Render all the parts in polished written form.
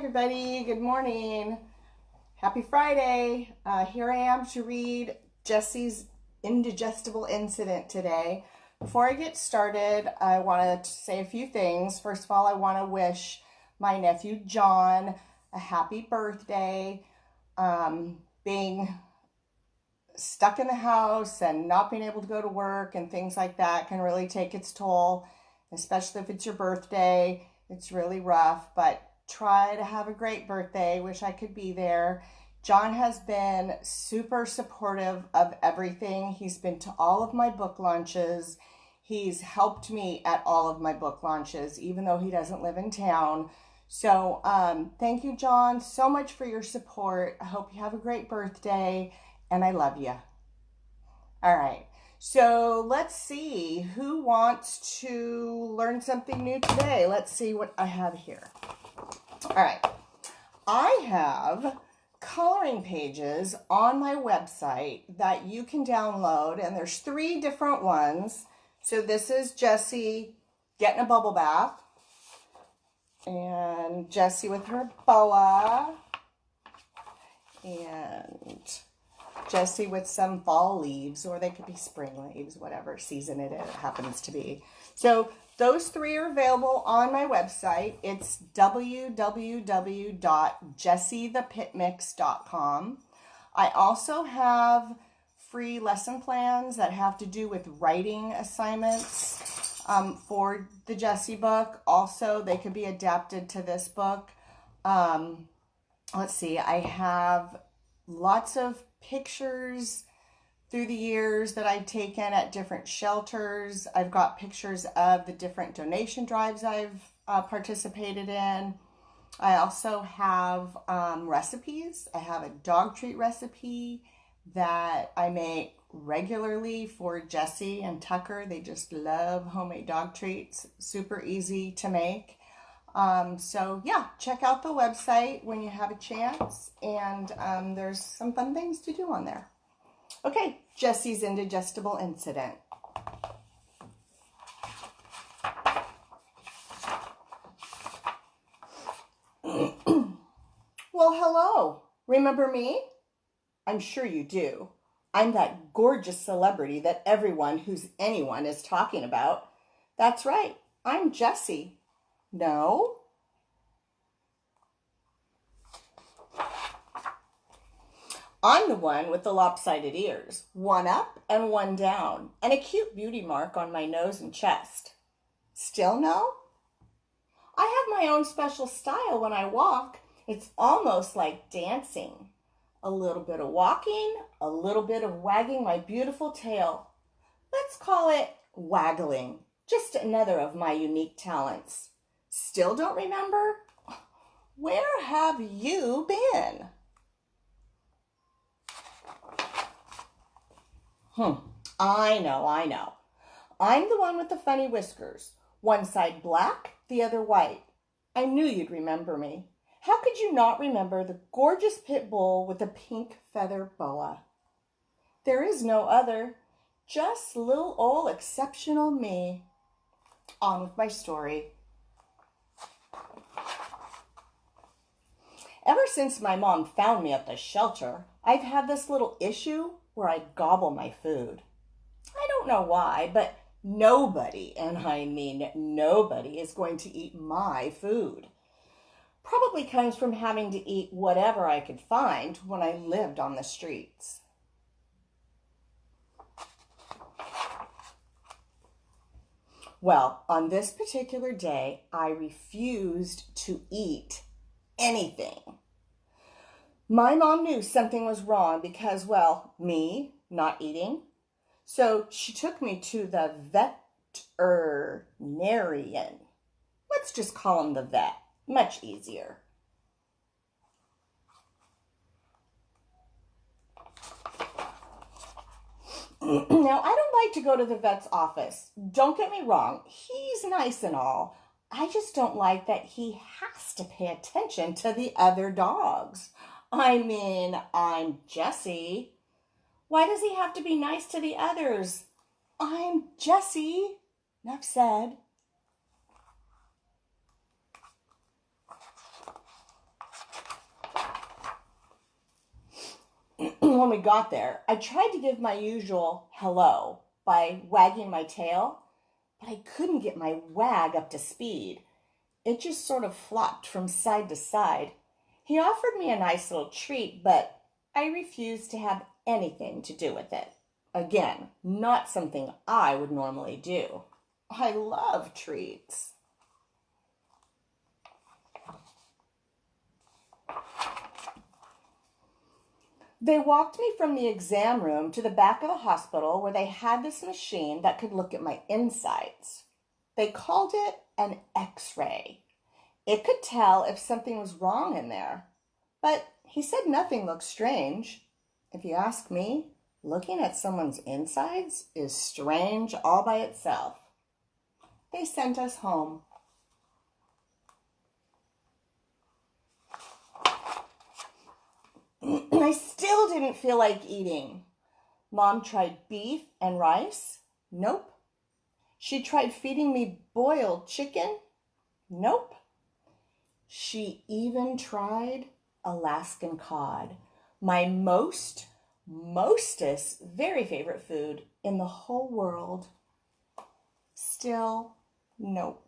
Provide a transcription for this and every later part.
everybody. Good morning. Happy Friday. Here I am to read Jessie's Indigestible incident today. Before I get started, I want to say a few things. First of all, I want to wish my nephew John a happy birthday. Being stuck in the house and not being able to go to work and things like that can really take its toll, especially if it's your birthday. It's really rough, but try to have a great birthday. Wish I could be there. John has been super supportive of everything. He's been to all of my book launches. He's helped me at all of my book launches, even though he doesn't live in town. So thank you, John, so much for your support. I hope you have a great birthday, and I love you. All right. So let's see who wants to learn something new today. Let's see what I have here. All right. I have coloring pages on my website that you can download, and there's 3 different ones. So this is Jessie getting a bubble bath, and Jessie with her boa, and Jessie with some fall leaves, or they could be spring leaves, whatever season it happens to be. So those 3 are available on my website. It's www.jessiethepitmix.com. I also have free lesson plans that have to do with writing assignments for the Jessie book. Also, they could be adapted to this book. Let's see, I have lots of pictures through the years that I've taken at different shelters. I've got pictures of the different donation drives I've participated in. I also have recipes. I have a dog treat recipe that I make regularly for Jessie and Tucker. They just love homemade dog treats. Super easy to make. So yeah, check out the website when you have a chance, and there's some fun things to do on there. Okay, Jessie's Indigestible incident. Well, hello. Remember me? I'm sure you do. I'm that gorgeous celebrity that everyone who's anyone is talking about. That's right. I'm Jessie. No? I'm the one with the lopsided ears, one up and one down, and a cute beauty mark on my nose and chest. Still no? I have my own special style when I walk. It's almost like dancing. A little bit of walking, a little bit of wagging my beautiful tail. Let's call it waggling. Just another of my unique talents. Still don't remember? Where have you been? I know. I'm the one with the funny whiskers. One side black, the other white. I knew you'd remember me. How could you not remember the gorgeous pit bull with the pink feather boa? There is no other, just little old exceptional me. On with my story. Ever since my mom found me at the shelter, I've had this little issue where I gobble my food. I don't know why, but nobody, and I mean nobody, is going to eat my food. Probably comes from having to eat whatever I could find when I lived on the streets. Well, on this particular day, I refused to eat anything. My mom knew something was wrong because, well, me not eating. So she took me to the veterinarian. Let's just call him the vet. Much easier. Now, I don't like to go to the vet's office. Don't get me wrong. He's nice and all. I just don't like that he has to pay attention to the other dogs. I mean, I'm Jessie. Why does he have to be nice to the others? I'm Jessie. Enough said. When we got there, I tried to give my usual hello by wagging my tail, but I couldn't get my wag up to speed. It just sort of flopped from side to side. He offered me a nice little treat, but I refused to have anything to do with it. Again, not something I would normally do. I love treats. They walked me from the exam room to the back of the hospital where they had this machine that could look at my insides. They called it an X-ray. It could tell if something was wrong in there, but he said nothing looked strange. If you ask me, looking at someone's insides is strange all by itself. They sent us home. I still didn't feel like eating. Mom tried beef and rice. Nope. She tried feeding me boiled chicken. Nope. She even tried Alaskan cod, my mostest, very favorite food in the whole world. Still, nope.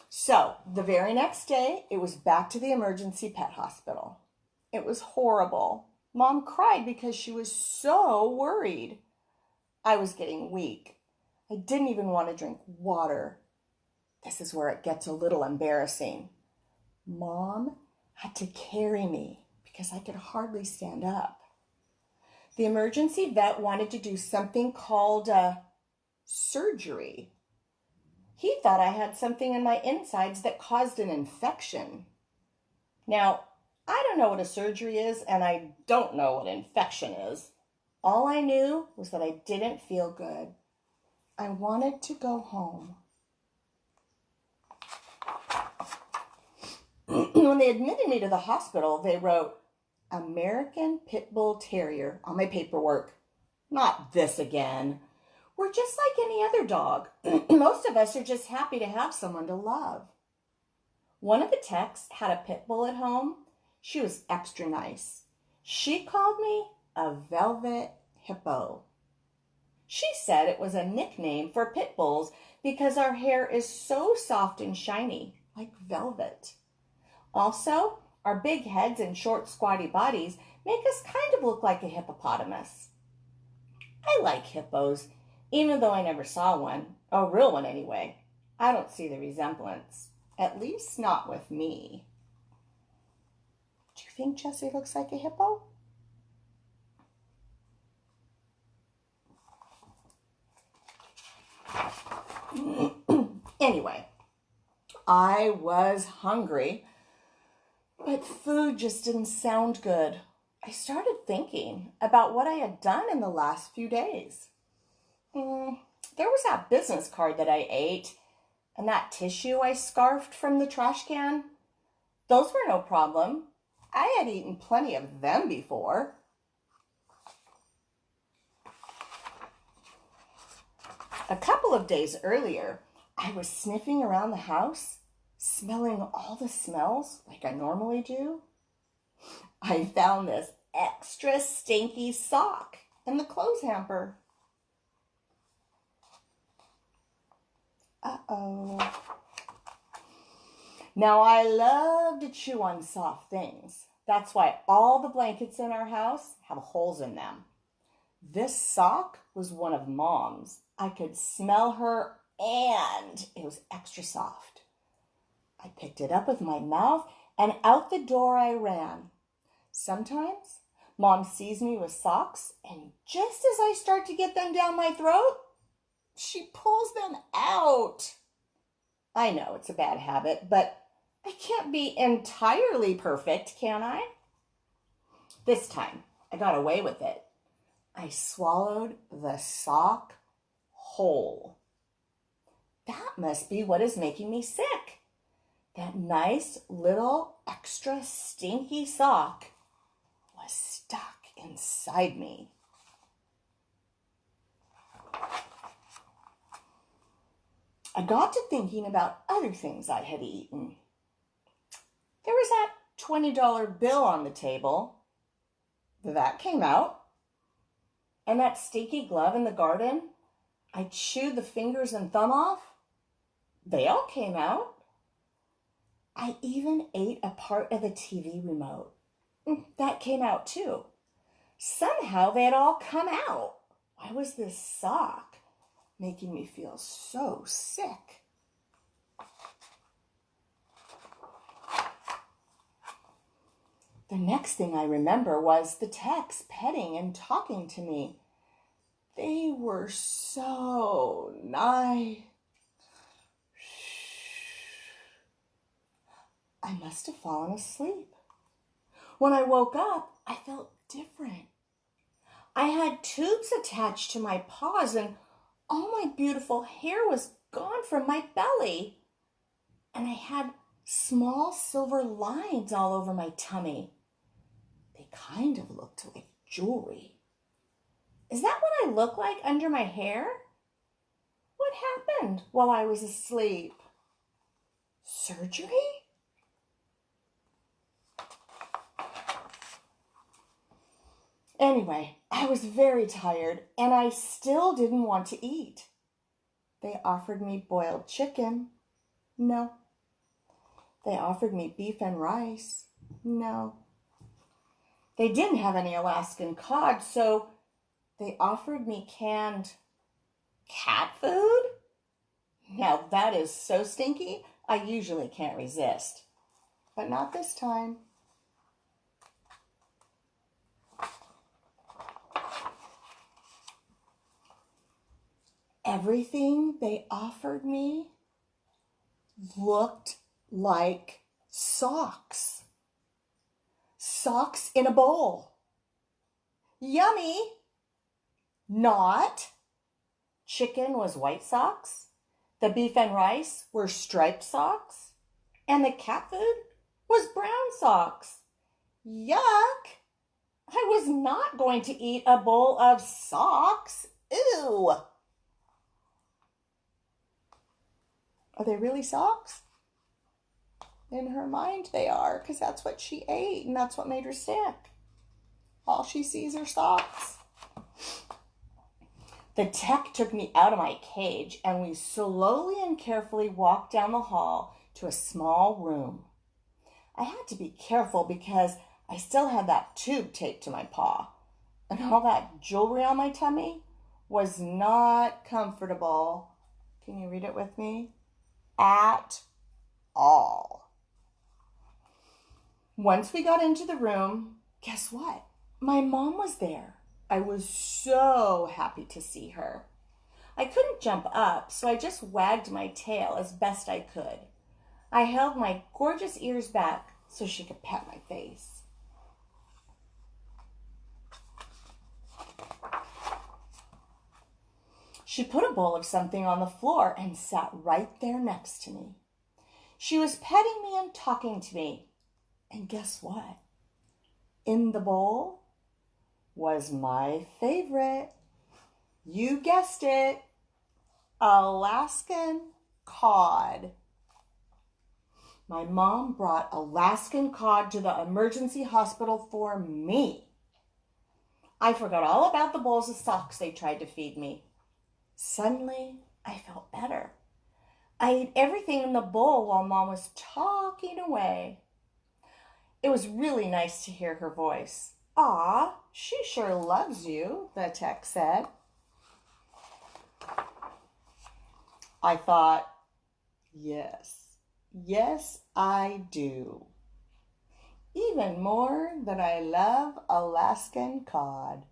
So, the very next day, it was back to the emergency pet hospital. It was horrible. Mom cried because she was so worried. I was getting weak. I didn't even want to drink water. This is where it gets a little embarrassing. Mom had to carry me because I could hardly stand up. The emergency vet wanted to do something called surgery. He thought I had something in my insides that caused an infection. Now, I don't know what a surgery is, and I don't know what infection is. All I knew was that I didn't feel good. I wanted to go home. When they admitted me to the hospital, they wrote American Pit Bull Terrier on my paperwork. Not this again. We're just like any other dog. Most of us are just happy to have someone to love. One of the techs had a pit bull at home. She was extra nice. She called me a velvet hippo. She said it was a nickname for pit bulls because our hair is so soft and shiny, like velvet. Also, our big heads and short, squatty bodies make us kind of look like a hippopotamus. I like hippos, even though I never saw one, a real one anyway. I don't see the resemblance, at least not with me. Do you think Jessie looks like a hippo? Anyway, I was hungry, but food just didn't sound good. I started thinking about what I had done in the last few days. There was that business card that I ate and that tissue I scarfed from the trash can. Those were no problem. I had eaten plenty of them before. A couple of days earlier, I was sniffing around the house, smelling all the smells like I normally do. I found this extra stinky sock in the clothes hamper. Uh-oh. Now, I love to chew on soft things. That's why all the blankets in our house have holes in them. This sock was one of Mom's. I could smell her and it was extra soft. I picked it up with my mouth and out the door I ran. Sometimes Mom sees me with socks and just as I start to get them down my throat, she pulls them out. I know it's a bad habit, but I can't be entirely perfect, can I? This time, I got away with it. I swallowed the sock whole. That must be what is making me sick. That nice little extra stinky sock was stuck inside me. I got to thinking about other things I had eaten. There was that $20 bill on the table. That came out. And that stinky glove in the garden I chewed the fingers and thumb off. They all came out. I even ate a part of the TV remote. That came out too. Somehow they had all come out. Why was this sock making me feel so sick? The next thing I remember was the techs petting and talking to me. They were so nice. I must have fallen asleep. When I woke up, I felt different. I had tubes attached to my paws and all my beautiful hair was gone from my belly. And I had small silver lines all over my tummy. They kind of looked like jewelry. Is that what I look like under my hair? What happened while I was asleep? Surgery? Anyway, I was very tired and I still didn't want to eat. They offered me boiled chicken. No. They offered me beef and rice. No. They didn't have any Alaskan cod, so they offered me canned cat food. Now that is so stinky, I usually can't resist. But not this time. Everything they offered me looked like socks. Socks in a bowl. Yummy. Not. Chicken was white socks. The beef and rice were striped socks. And the cat food was brown socks. Yuck. I was not going to eat a bowl of socks. Ew. Are they really socks? In her mind they are, because that's what she ate and that's what made her sick. All she sees are socks. The tech took me out of my cage and we slowly and carefully walked down the hall to a small room. I had to be careful because I still had that tube taped to my paw. And all that jewelry on my tummy was not comfortable. Can you read it with me? At all. Once we got into the room, guess what? My mom was there. I was so happy to see her. I couldn't jump up, so I just wagged my tail as best I could. I held my gorgeous ears back so she could pet my face. She put a bowl of something on the floor and sat right there next to me. She was petting me and talking to me. And guess what? In the bowl was my favorite. You guessed it. Alaskan cod. My mom brought Alaskan cod to the emergency hospital for me. I forgot all about the bowls of socks they tried to feed me. Suddenly, I felt better. I ate everything in the bowl while Mom was talking away. It was really nice to hear her voice. "Aw, she sure loves you," the tech said. I thought, yes, I do. Even more than I love Alaskan cod.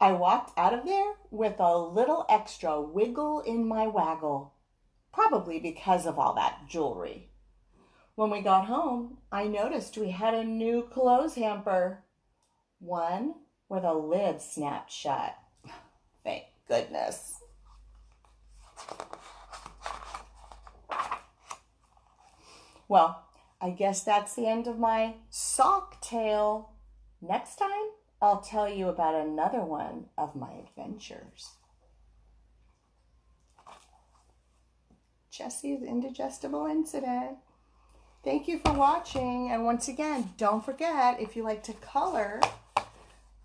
I walked out of there with a little extra wiggle in my waggle, probably because of all that jewelry. When we got home, I noticed we had a new clothes hamper, one where the lid snapped shut. Thank goodness. Well, I guess that's the end of my sock tale. Next time, I'll tell you about another one of my adventures. Jessie's Indigestible Incident. Thank you for watching. And once again, don't forget, if you like to color,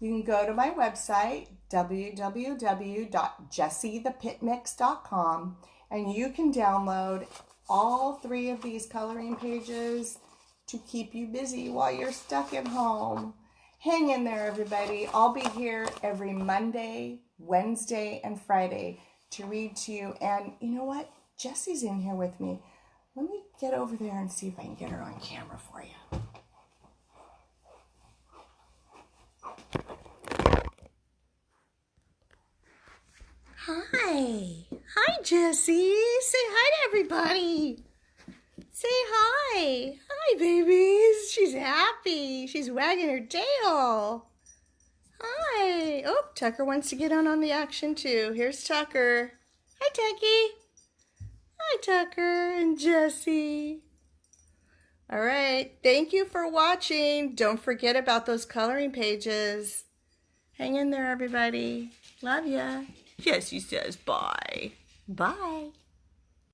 you can go to my website, www.jessiethepitmix.com, and you can download all 3 of these coloring pages to keep you busy while you're stuck at home. Hang in there, everybody. I'll be here every Monday, Wednesday, and Friday to read to you. And you know what? Jessie's in here with me. Let me get over there and see if I can get her on camera for you. Hi. Hi, Jessie. Say hi to everybody. Say hi. Hi, babies. She's happy. She's wagging her tail. Hi. Oh, Tucker wants to get on the action too. Here's Tucker. Hi, Tucky. Hi, Tucker and Jessie. All right. Thank you for watching. Don't forget about those coloring pages. Hang in there, everybody. Love ya. Jessie says bye. Bye.